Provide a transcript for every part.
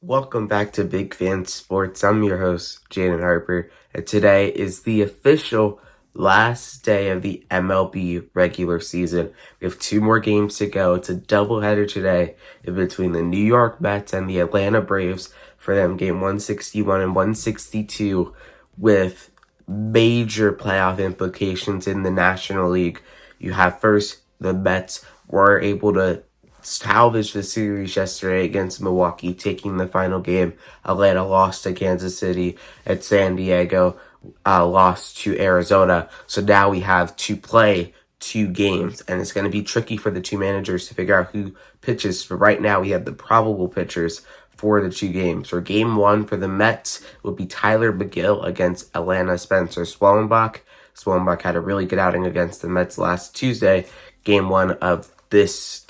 Welcome back to Big Fan Sports. I'm your host, Jaden Harper, and today is the official last day of the MLB regular season. We have two more games to go. It's a doubleheader today in between the New York Mets and the Atlanta Braves for them game 161 and 162 with major playoff implications in the National League. You have first, the Mets were able to salvage the series yesterday against Milwaukee, taking the final game. Atlanta lost to Kansas City, and San Diego lost to Arizona. So now we have to play two games, and it's going to be tricky for the two managers to figure out who pitches. But right now, we have the probable pitchers for the two games. For game one for the Mets will be Tyler McGill against Atlanta Spencer Swellenbach. Swellenbach had a really good outing against the Mets last Tuesday, game one of this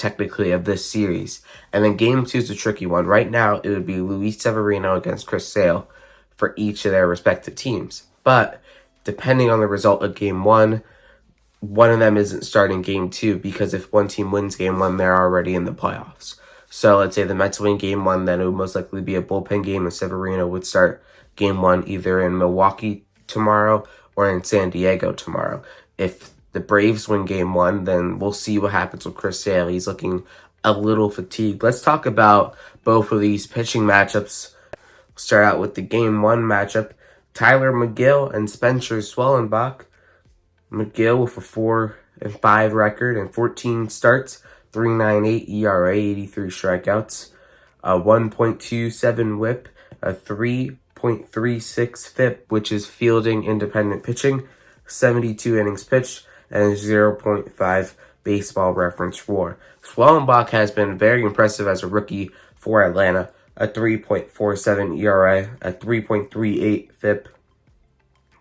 series. And then game two is a tricky one. Right now, it would be Luis Severino against Chris Sale for each of their respective teams. But depending on the result of game one of them isn't starting game two, because if one team wins game one, they're already in the playoffs. So let's say the Mets win game one, then it would most likely be a bullpen game, and Severino would start game one either in Milwaukee tomorrow or in San Diego tomorrow. If the Braves win game one, then we'll see what happens with Chris Sale. He's looking a little fatigued. Let's talk about both of these pitching matchups. We'll start out with the game one matchup. Tyler McGill and Spencer Swellenbach. McGill with a 4-5 record and 14 starts, 3.98 ERA, 83 strikeouts, a 1.27 WHIP, a 3.36 FIP, which is fielding independent pitching, 72 innings pitched, and a 0.5 baseball reference WAR. Swellenbach has been very impressive as a rookie for Atlanta, a 3.47 ERA, a 3.38 FIP,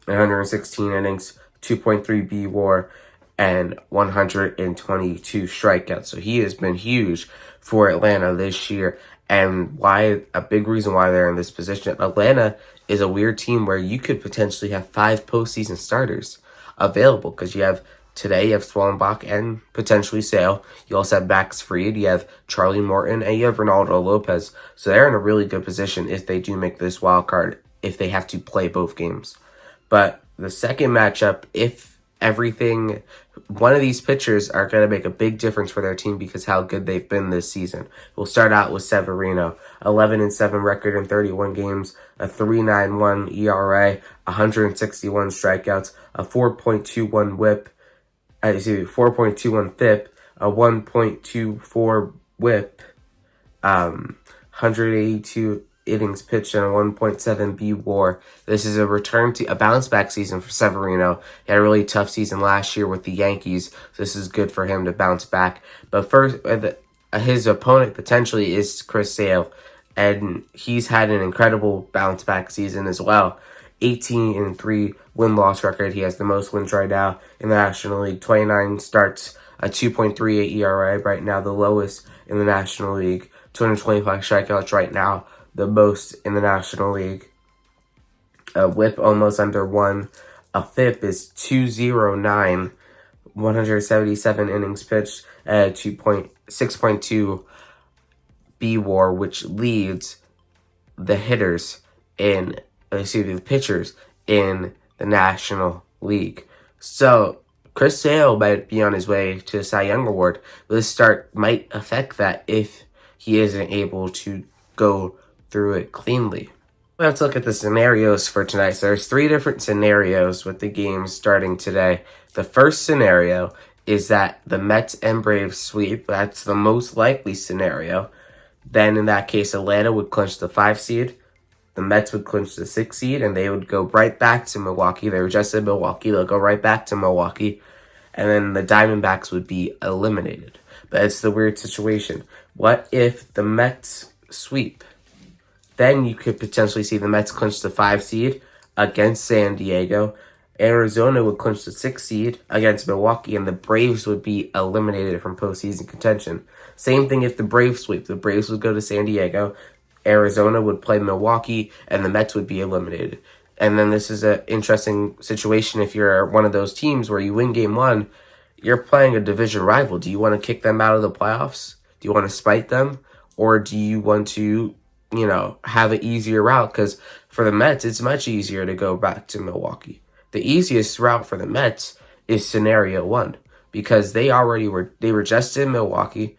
116 innings, 2.3 B WAR, and 122 strikeouts. So he has been huge for Atlanta this year. And a big reason why they're in this position. Atlanta is a weird team where you could potentially have 5 postseason starters available, because you have Swellenbach and potentially Sale. You also have Max Fried, you have Charlie Morton, and you have Ronaldo Lopez. So they're in a really good position if they do make this wild card, if they have to play both games. But the second matchup, one of these pitchers are going to make a big difference for their team because how good they've been this season. We'll start out with Severino, 11-7 record in 31 games, a 3.91 ERA, 161 strikeouts, a 4.21 WHIP, 4.21 FIP, a 1.24 WHIP, 182 innings pitched, and a 1.7 B WAR. This is a bounce back season for Severino. He had a really tough season last year with the Yankees. So this is good for him to bounce back. But first, his opponent potentially is Chris Sale, and he's had an incredible bounce back season as well. 18-3 win-loss record. He has the most wins right now in the National League. 29 starts, a 2.38 ERA right now, the lowest in the National League. 225 strikeouts right now, the most in the National League. A WHIP almost under 1. A FIP is 2.09. 177 innings pitched at 6.2 B WAR, which leads the pitchers in the National League. So Chris Sale might be on his way to the Cy Young Award. This start might affect that if he isn't able to go through it cleanly. Let's look at the scenarios for tonight. So there's 3 different scenarios with the games starting today. The first scenario is that the Mets and Braves sweep. That's the most likely scenario. Then in that case, Atlanta would clinch the 5 seed. The Mets would clinch the 6 seed, and they would go right back to Milwaukee. They were just in Milwaukee. They'll go right back to Milwaukee. And then the Diamondbacks would be eliminated. But it's the weird situation. What if the Mets sweep? Then you could potentially see the Mets clinch the 5 seed against San Diego. Arizona would clinch the 6 seed against Milwaukee, and the Braves would be eliminated from postseason contention. Same thing if the Braves sweep. The Braves would go to San Diego. Arizona would play Milwaukee, and the Mets would be eliminated. And then this is an interesting situation if you're one of those teams where you win game one, you're playing a division rival. Do you want to kick them out of the playoffs? Do you want to spite them? Or do you want to have an easier route, because for the Mets, it's much easier to go back to Milwaukee. The easiest route for the Mets is scenario one, because they were just in Milwaukee.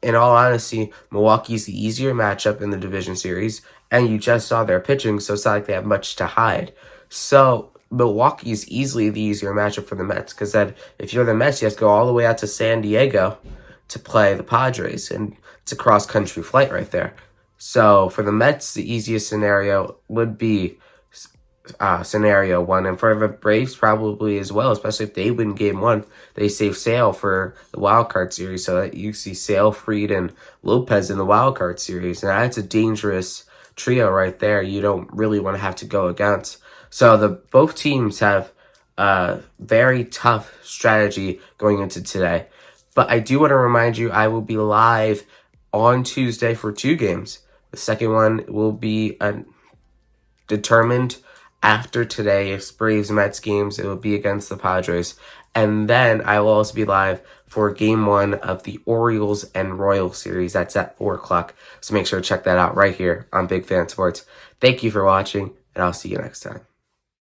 In all honesty, Milwaukee's the easier matchup in the division series, and you just saw their pitching, so it's not like they have much to hide. So Milwaukee's easily the easier matchup for the Mets, because then if you're the Mets, you have to go all the way out to San Diego to play the Padres, and it's a cross-country flight right there. So for the Mets, the easiest scenario would be scenario one, and for the Braves probably as well, especially if they win game one. They save Sale for the wild card series, so that you see Sale, Fried, and Lopez in the wild card series, and that's a dangerous trio right there. You don't really want to have to go against. So both teams have a very tough strategy going into today. But I do want to remind you, I will be live on Tuesday for 2 games. The second one will be determined after today's Braves-Mets games. It will be against the Padres. And then I will also be live for game 1 of the Orioles and Royals series. That's at 4 o'clock. So make sure to check that out right here on Big Fan Sports. Thank you for watching, and I'll see you next time.